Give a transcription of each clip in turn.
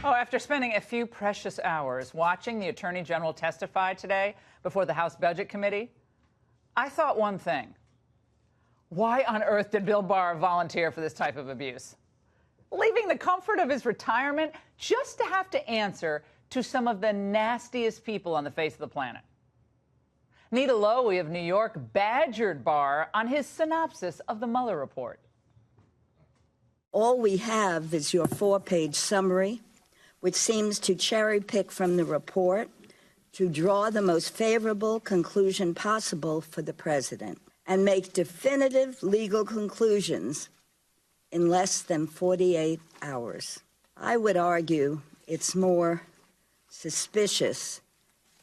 Oh, after spending a few precious hours watching the Attorney General testify today before the House Budget Committee, I thought one thing. Why on earth did Bill Barr volunteer for this type of abuse? Leaving the comfort of his retirement just to have to answer to some of the nastiest people on the face of the planet. Nita Lowey of New York badgered Barr on his synopsis of the Mueller report. All we have is your 4-page summary, which seems to cherry-pick from the report to draw the most favorable conclusion possible for the president and make definitive legal conclusions in less than 48 hours. I would argue it's more suspicious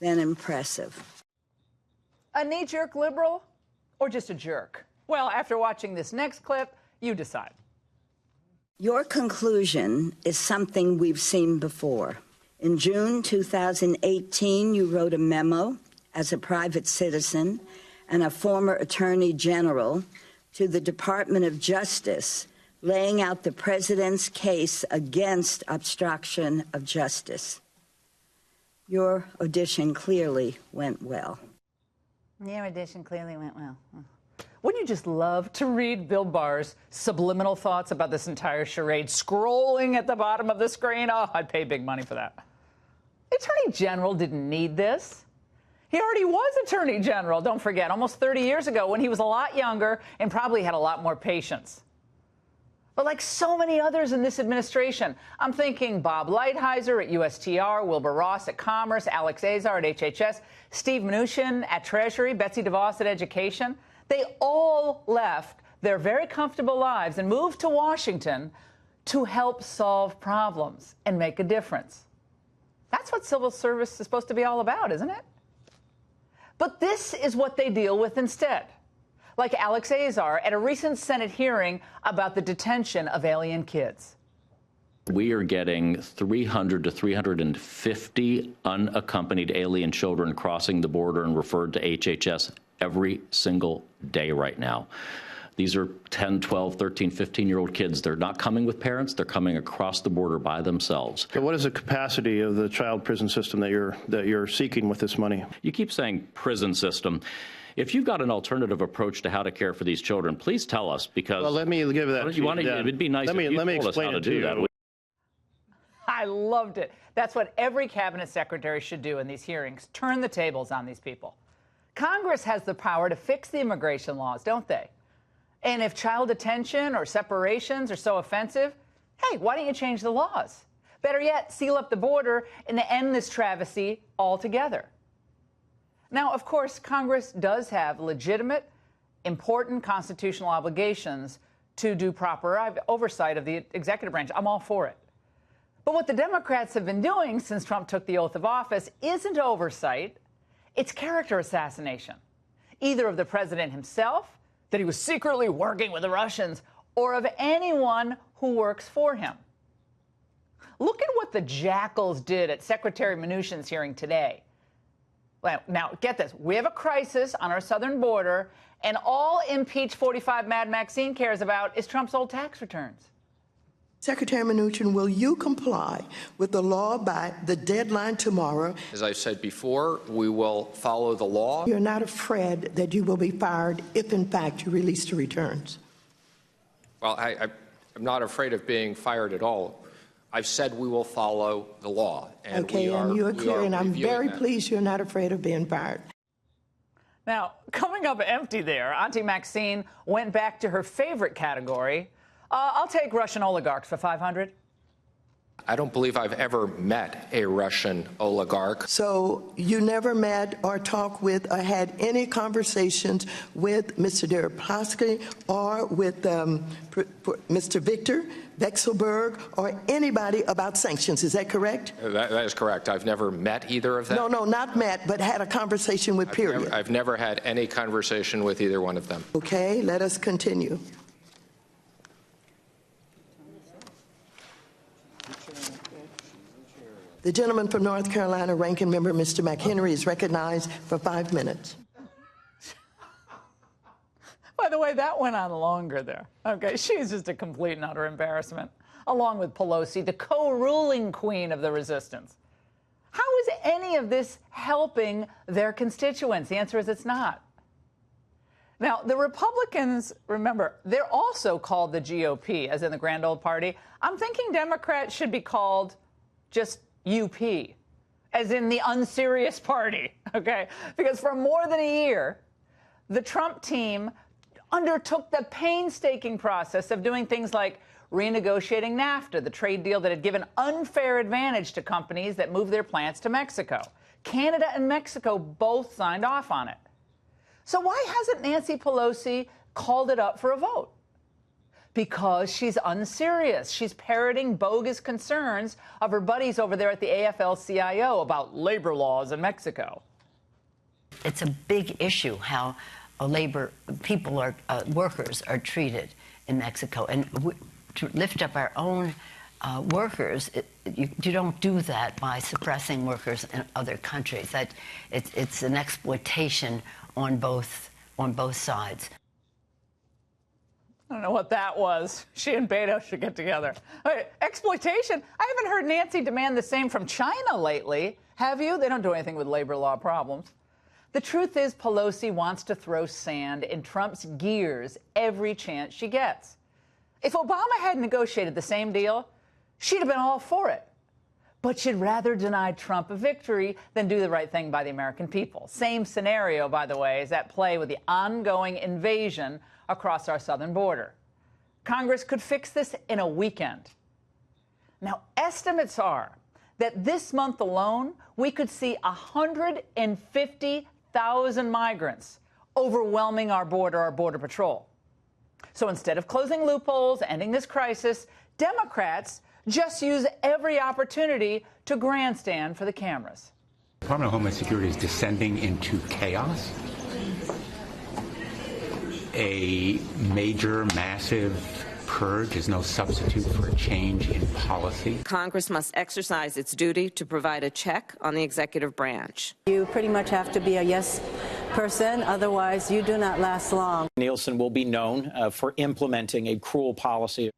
than impressive. A knee-jerk liberal or just a jerk? Well, after watching this next clip, you decide. Your conclusion is something we've seen before. In June 2018, you wrote a memo as a private citizen and a former Attorney General to the Department of Justice, laying out the president's case against obstruction of justice. Your audition clearly went well. Your audition clearly went well. Wouldn't you just love to read Bill Barr's subliminal thoughts about this entire charade scrolling at the bottom of the screen? Oh, I'd pay big money for that. The Attorney General didn't need this. He already was Attorney General, don't forget, almost 30 years ago when he was a lot younger and probably had a lot more patience. But like so many others in this administration, I'm thinking Bob Lighthizer at USTR, Wilbur Ross at Commerce, Alex Azar at HHS, Steve Mnuchin at Treasury, Betsy DeVos at Education. They all left their very comfortable lives and moved to Washington to help solve problems and make a difference. That's what civil service is supposed to be all about, isn't it? But this is what they deal with instead. Like Alex Azar at a recent Senate hearing about the detention of alien kids. We are getting 300 to 350 unaccompanied alien children crossing the border and referred to HHS every single day right now. These are 10, 12, 13, 15-year-old kids. They're not coming with parents. They're coming across the border by themselves. What is the capacity of the child prison system that you're seeking with this money? You keep saying prison system. If you've got an alternative approach to how to care for these children, please tell us, because well, let me give that to you. It'd be nice if you told us how to do that. I loved it. That's what every cabinet secretary should do in these hearings, turn the tables on these people. Congress has the power to fix the immigration laws, don't they? And if child detention or separations are so offensive, hey, why don't you change the laws? Better yet, seal up the border and end this travesty altogether. Now, of course, Congress does have legitimate, important constitutional obligations to do proper oversight of the executive branch. I'm all for it. But what the Democrats have been doing since Trump took the oath of office isn't oversight. It's character assassination, either of the president himself, that he was secretly working with the Russians, or of anyone who works for him. Look at what the jackals did at Secretary Mnuchin's hearing today. Well, now, get this. We have a crisis on our southern border, and all impeached 45 Mad Maxine cares about is Trump's old tax returns. Secretary Mnuchin, will you comply with the law by the deadline tomorrow? As I said before, we will follow the law. You're not afraid that you will be fired if, in fact, you release the returns? Well, I'm not afraid of being fired at all. I've said we will follow the law. And okay, and you are clear, and I'm very pleased you're not afraid of being fired. Now, coming up empty there, Auntie Maxine went back to her favorite category. I'll take Russian oligarchs for $500. I don't believe I've ever met a Russian oligarch. So you never met or talked with or had any conversations with Mr. Deripaska or with Mr. Victor Vekselberg or anybody about sanctions. Is that correct? That is correct. I've never met either of them. No, not met, but had a conversation with, period. I've never had any conversation with either one of them. Okay, let us continue. The gentleman from North Carolina, Ranking Member Mr. McHenry, is recognized for 5 minutes. By the way, that went on longer there. Okay, she's just a complete and utter embarrassment. along with Pelosi, the co-ruling queen of the resistance. How is any of this helping their constituents? The answer is it's not. Now, the Republicans, remember, they're also called the GOP, as in the Grand Old Party. I'm thinking Democrats should be called just UP, as in the unserious party, okay? Because for more than a year, the Trump team undertook the painstaking process of doing things like renegotiating NAFTA, the trade deal that had given unfair advantage to companies that move their plants to Mexico. Canada and Mexico both signed off on it. So why hasn't Nancy Pelosi called it up for a vote? Because she's unserious. She's parroting bogus concerns of her buddies over there at the AFL-CIO about labor laws in Mexico. It's a big issue how workers are treated in Mexico. And to lift up our own workers, you don't do that by suppressing workers in other countries. It's an exploitation on both sides. I don't know what that was. She and Beto should get together. Exploitation? I haven't heard Nancy demand the same from China lately. Have you? They don't do anything with labor law problems. The truth is Pelosi wants to throw sand in Trump's gears every chance she gets. If Obama had negotiated the same deal, she'd have been all for it. But she'd rather deny Trump a victory than do the right thing by the American people. Same scenario, by the way, is at play with the ongoing invasion across our southern border. Congress could fix this in a weekend. Now, estimates are that this month alone, we could see 150,000 migrants overwhelming our border patrol. So instead of closing loopholes, ending this crisis, Democrats just use every opportunity to grandstand for the cameras. The Department of Homeland Security is descending into chaos. A major, massive purge is no substitute for a change in policy. Congress must exercise its duty to provide a check on the executive branch. You pretty much have to be a yes person, otherwise you do not last long. Nielsen will be known for implementing a cruel policy.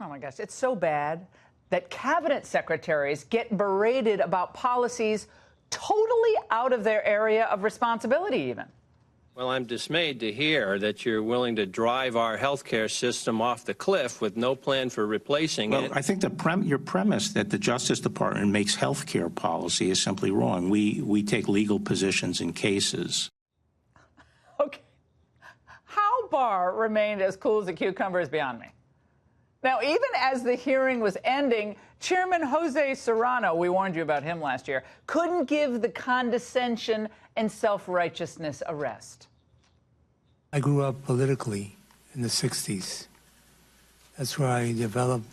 Oh my gosh, it's so bad that cabinet secretaries get berated about policies totally out of their area of responsibility even. Well, I'm dismayed to hear that you're willing to drive our healthcare system off the cliff with no plan for replacing it. Well, I think your premise that the Justice Department makes healthcare policy is simply wrong. We take legal positions in cases. Okay. How Barr remained as cool as a cucumber is beyond me. Now, even as the hearing was ending, Chairman Jose Serrano, we warned you about him last year, couldn't give the condescension and self-righteousness a rest. I grew up politically in the 60s. That's where I developed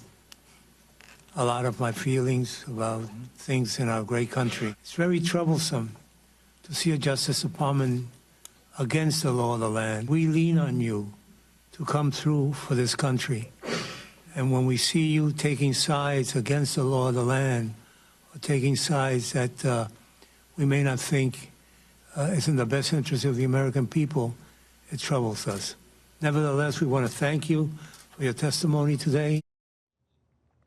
a lot of my feelings about things in our great country. It's very troublesome to see a Justice Department against the law of the land. We lean on you to come through for this country. And when we see you taking sides against the law of the land, or taking sides that we may not think is in the best interest of the American people, it troubles us. Nevertheless, we want to thank you for your testimony today.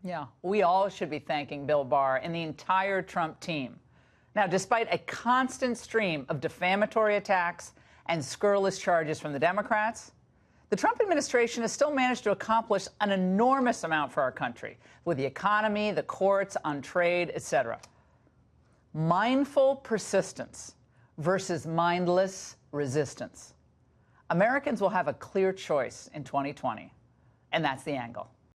Yeah, we all should be thanking Bill Barr and the entire Trump team. Now, despite a constant stream of defamatory attacks and scurrilous charges from the Democrats, the Trump administration has still managed to accomplish an enormous amount for our country with the economy, the courts, on trade, etc. Mindful persistence versus mindless resistance. Americans will have a clear choice in 2020, and that's the angle.